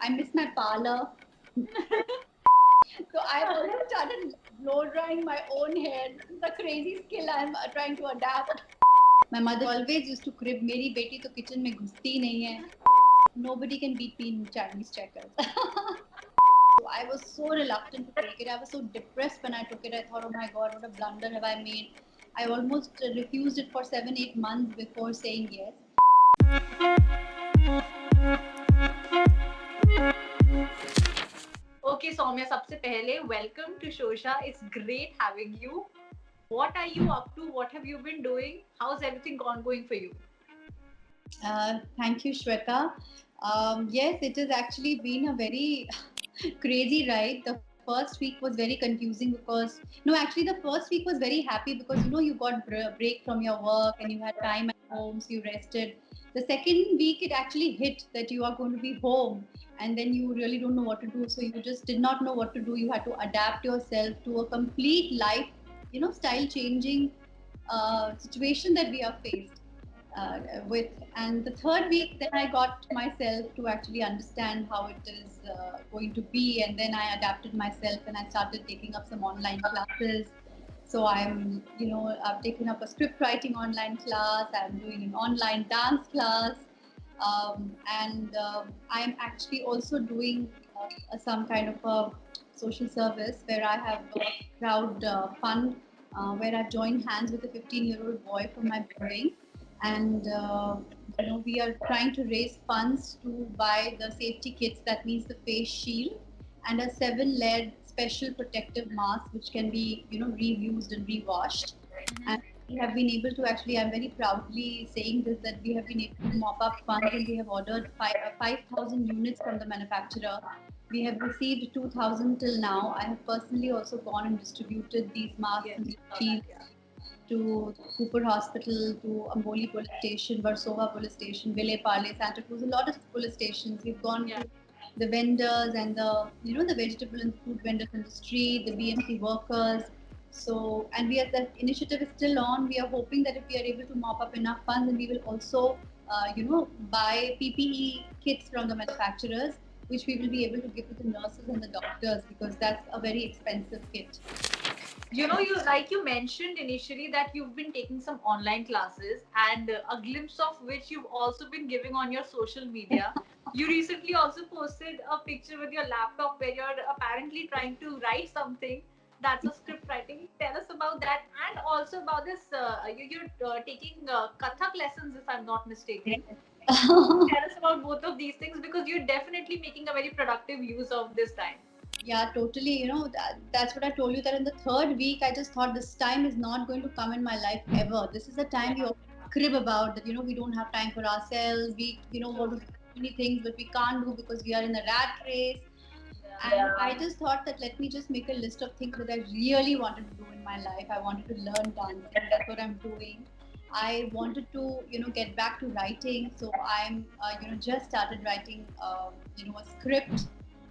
I miss my parlor. So I've also started blow drying my own hair. This is the crazy skill I'm trying to adapt. My mother always used to crib, मेरी बेटी तो kitchen में घुसती नहीं है. Nobody can beat me in Chinese checkers. So I was so reluctant to take it. I was so depressed when I took it. I thought, oh my God, what a blunder have I made. I almost refused it for 7, 8 months before saying yes. Okay, Soumya, सबसे पहले welcome to Shosha. It's great having you. What are you up to? What have you been doing? How's everything going for you? Thank you, Shweta. Yes, it has actually been a very crazy ride. The first week was very confusing because, no, actually, the first week was very happy because you got break from your work and you had time at home, so you rested. The second week, it actually hit that you are going to be home and then you really don't know what to do. So you just did not know what to do. You had to adapt yourself to a complete life, style changing situation that we are faced with. And the third week, then I got myself to actually understand how it is going to be, and then I adapted myself and I started taking up some online classes. So I've taken up a script writing online class. I'm doing an online dance class, and I'm actually also doing some kind of a social service where I have a crowd fund where I've joined hands with a 15-year-old boy from my building, and we are trying to raise funds to buy the safety kits. That means the face shield and a 7 layered special protective mask which can be reused and rewashed. And we have been able to actually, I'm very proudly saying this, that we have been able to mop up funds and we have ordered 5,000 units from the manufacturer. We have received 2,000 till now. I have personally also gone and distributed these masks Yes, and these saw that. shields Yeah. to Cooper Hospital, to Amboli Police Station, Versova Police Station, Ville Parle, Santa Cruz, a lot of police stations. We've gone Yeah. to the vendors and the vegetable and food vendors in the street, the BMC workers. So, and that initiative is still on. We are hoping that if we are able to mop up enough funds, then we will also, buy PPE kits from the manufacturers, which we will be able to give to the nurses and the doctors because that's a very expensive kit. You like you mentioned initially that you've been taking some online classes, and a glimpse of which you've also been giving on your social media. You recently also posted a picture with your laptop where you're apparently trying to write something. That's a script writing. Tell us about that, and also about this. You're taking Kathak lessons, if I'm not mistaken. Tell us about both of these things because you're definitely making a very productive use of this time. Yeah, totally. That's what I told you that in the third week, I just thought this time is not going to come in my life ever. This is the time we Yeah, all crib about that, we don't have time for ourselves. We, want to true. do so many things, but we can't do because we are in a rat race. Yeah. And I just thought that let me just make a list of things that I really wanted to do in my life. I wanted to learn dancing. That's what I'm doing. I wanted to, get back to writing. So I'm, just started writing, a script.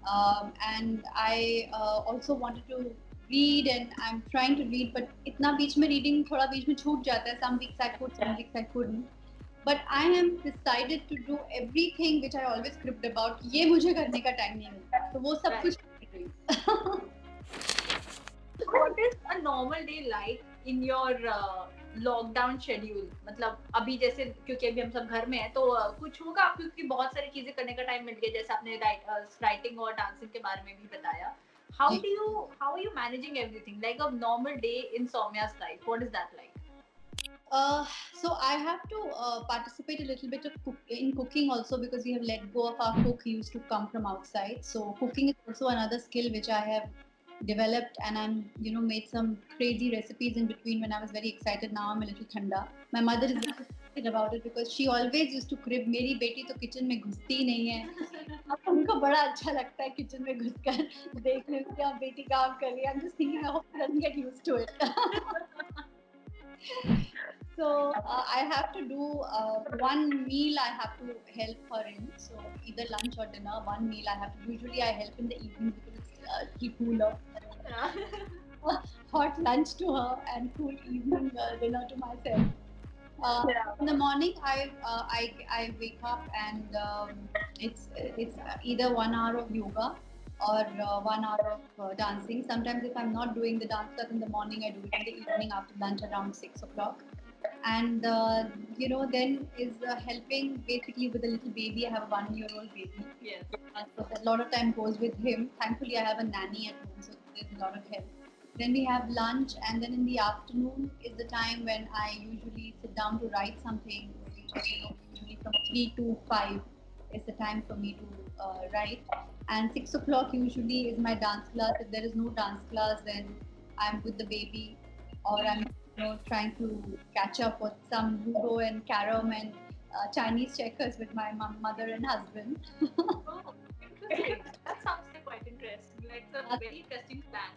And I also wanted to read, and I'm trying to read, but इतना बीच में reading थोड़ा बीच में छूट जाता है. Some weeks I could, some weeks I couldn't. But I am decided to do everything which I always script about. ये मुझे करने का time नहीं मिलता. तो वो सब Right. कुछ doing. What is a normal day like in your lockdown schedule? मतलब अभी जैसे क्योंकि अभी हम सब घर में हैं तो कुछ होगा आपको क्योंकि बहुत सारी चीजें करने का टाइम मिल गया जैसे आपने राइटिंग और डांसिंग के बारे में भी बताया. How are you managing everything like a normal day in Soumya's life? What is that like? So I have to participate a little bit in cooking also because we have let go of our cook. He used to come from outside. So cooking is also another skill which I have developed, and I'm made some crazy recipes in between when I was very excited. Now I'm a little thanda. My mother is very excited about it because she always used to crib, मेरी बेटी तो kitchen में घुसती ही नहीं है. अब उनको बड़ा अच्छा लगता है kitchen में घुसकर देखने में कि हाँ बेटी काम कर रही है. I'm just thinking I hope she doesn't get used to it. So I have to do one meal. I have to help her in. So either lunch or dinner. One meal I have to. Usually I help in the evenings because it's little cooler. Yeah. Hot lunch to her and cool evening dinner to myself. Yeah. In the morning, I wake up and it's either 1 hour of yoga or 1 hour of dancing. Sometimes if I'm not doing the dance class in the morning, I do it in the evening after lunch around 6 o'clock. And then is helping basically with a little baby. I have a 1 year old baby. Yes. So a lot of time goes with him. Thankfully, I have a nanny at home, so there's a lot of help. Then we have lunch, and then in the afternoon is the time when I usually sit down to write something, which is usually from 3 to 5 is the time for me to write. And 6 o'clock usually is my dance class. If there is no dance class, then I'm with the baby, or I'm trying to catch up with some Ludo and Carom and Chinese checkers with my mother and husband. Oh, interesting. That sounds like quite interesting. Like it's a very interesting plan.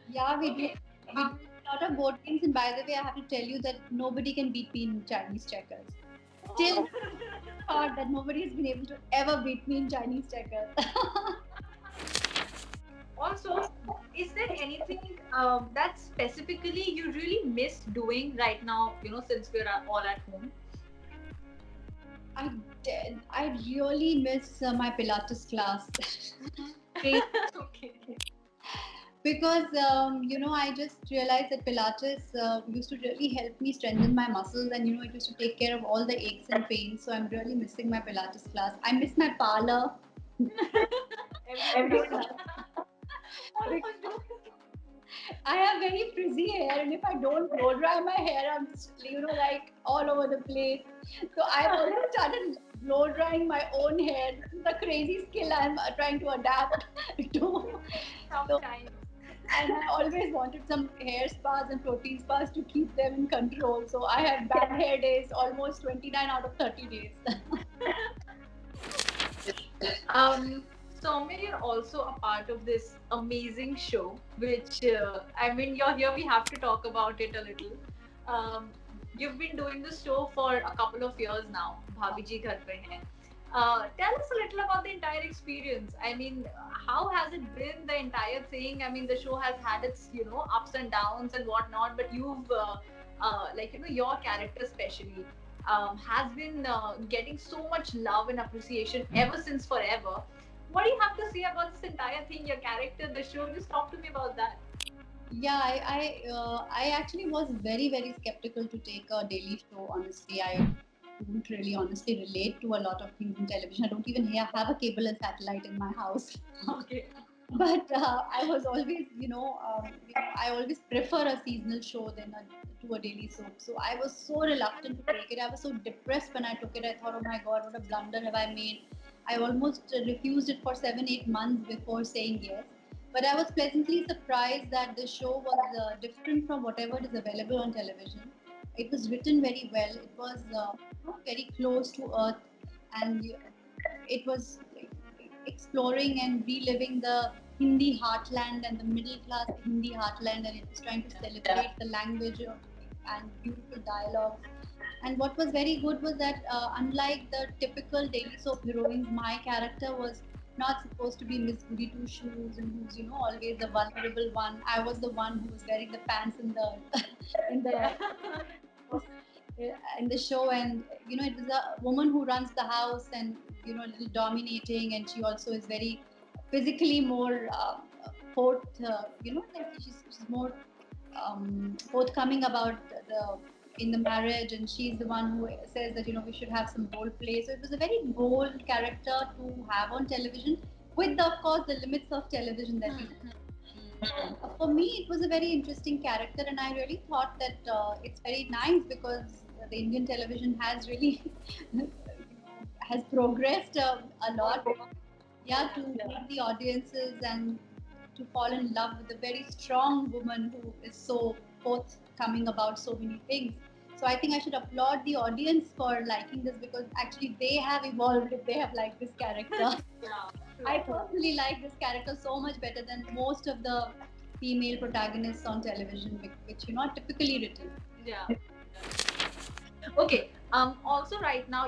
Yeah, we do. Okay. We do a lot of board games, and by the way, I have to tell you that nobody can beat me in Chinese checkers. Still, Oh. thought that nobody has been able to ever beat me in Chinese checkers. Also, is there anything that specifically you really miss doing right now? Since we're all at home. I did. I really miss my Pilates class. Okay. Because I just realized that Pilates used to really help me strengthen my muscles, and it used to take care of all the aches and pains. So I'm really missing my Pilates class. I miss my parlor. Everyone does. Almost do. I have very frizzy hair, and if I don't blow dry my hair, I'm just, like all over the place. So I've already started blow drying my own hair. This is the crazy skill I'm trying to adapt to. So, Sometimes. and I always wanted some hair spas and protein spas to keep them in control. So I had bad hair days almost 29 out of 30 days. Um, Soumya, you're also a part of this amazing show, which I mean, you're here. We have to talk about it a little. Um, you've been doing this show for a couple of years now. Bhabhi Ji Ghar Pe Hain. Tell us a little about the entire experience. I mean, how has it been, the entire thing? I mean, the show has had its, ups and downs and whatnot, but you've, your character especially has been getting so much love and appreciation ever since forever. What do you have to say about this entire thing, your character, the show? Just talk to me about that. Yeah, I actually was very very skeptical to take a daily show. Honestly, I don't really honestly relate to a lot of things in television. I don't even have a cable and satellite in my house. Okay. But I was always, I always prefer a seasonal show than to a daily soap. So I was so reluctant to take it. I was so depressed when I took it. I thought, oh my God, what a blunder have I made. I almost refused it for 7, 8 months before saying yes. But I was pleasantly surprised that the show was different from whatever is available on television. It was written very well. It was very close to earth, and it was exploring and reliving the Hindi heartland and the middle class Hindi heartland, and it was trying to celebrate the language and beautiful dialogues. And what was very good was that, unlike the typical daily soap heroines, my character was not supposed to be Miss Goody Two Shoes and who's always the vulnerable one. I was the one who was wearing the pants in the in the in the show, and it was a woman who runs the house and a little dominating, and she also is very physically more like she's more forthcoming about the in the marriage, and she's the one who says that we should have some bold play. So it was a very bold character to have on television, with of course the limits of television that we for me, it was a very interesting character, and I really thought that it's very nice because the Indian television has really has progressed a lot. Yeah, to meet the audiences and to fall in love with a very strong woman who is so forthcoming about so many things. So I think I should applaud the audience for liking this, because actually they have evolved if they have liked this character. Yeah. I personally like this character so much better than most of the female protagonists on television, which are typically written. Yeah. Okay. Also, right now,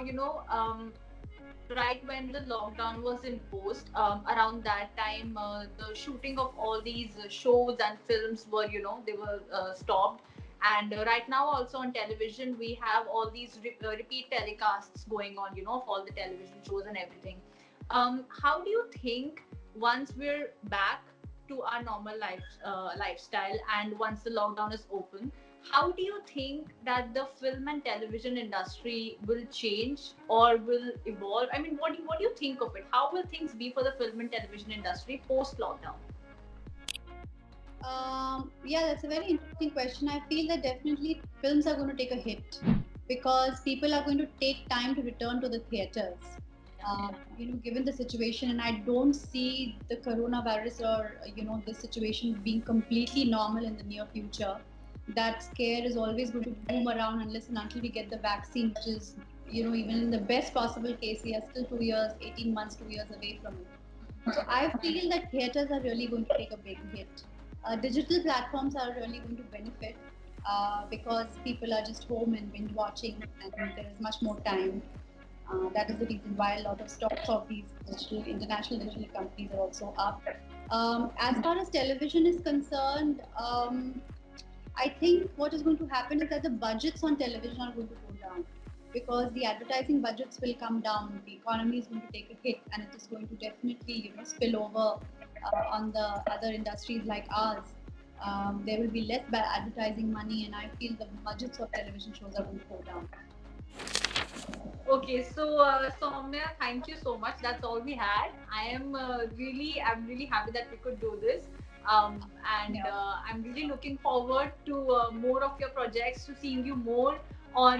right when the lockdown was imposed, around that time, the shooting of all these shows and films were, they were stopped. And right now, also on television, we have all these repeat telecasts going on, of all the television shows and everything. How do you think once we're back to our normal lifestyle, and once the lockdown is open, how do you think that the film and television industry will change or will evolve? I mean, what do you think of it? How will things be for the film and television industry post lockdown? Yeah, that's a very interesting question. I feel that definitely films are going to take a hit because people are going to take time to return to the theaters. Given the situation, and I don't see the coronavirus or this situation being completely normal in the near future. That scare is always going to boom around unless and until we get the vaccine, which is even in the best possible case, we are still 2 years, 18 months, 2 years away from it. So I feel that theaters are really going to take a big hit. Digital platforms are really going to benefit because people are just home and binge watching, and there is much more time. That is the reason why a lot of stocks of these international digital companies are also up. As far as television is concerned, I think what is going to happen is that the budgets on television are going to go down because the advertising budgets will come down. The economy is going to take a hit, and it is going to definitely, spill over on the other industries like ours. There will be less advertising money, and I feel the budgets of television shows are going to go down. Okay, so Soumya, thank you so much. That's all we had. I'm really happy that we could do this. And Yeah. I'm really looking forward to more of your projects, to seeing you more on,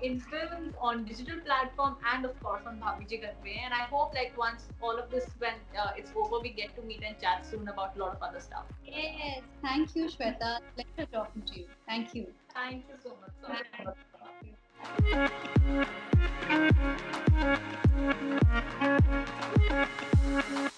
in films, on digital platform, and of course on Bhabiji Ghar Pe. And I hope like once all of this, when it's over, we get to meet and chat soon about a lot of other stuff. Yes, thank you, Shweta. Pleasure talking to you. Thank you. Thank you so much, Soumya. Thank you.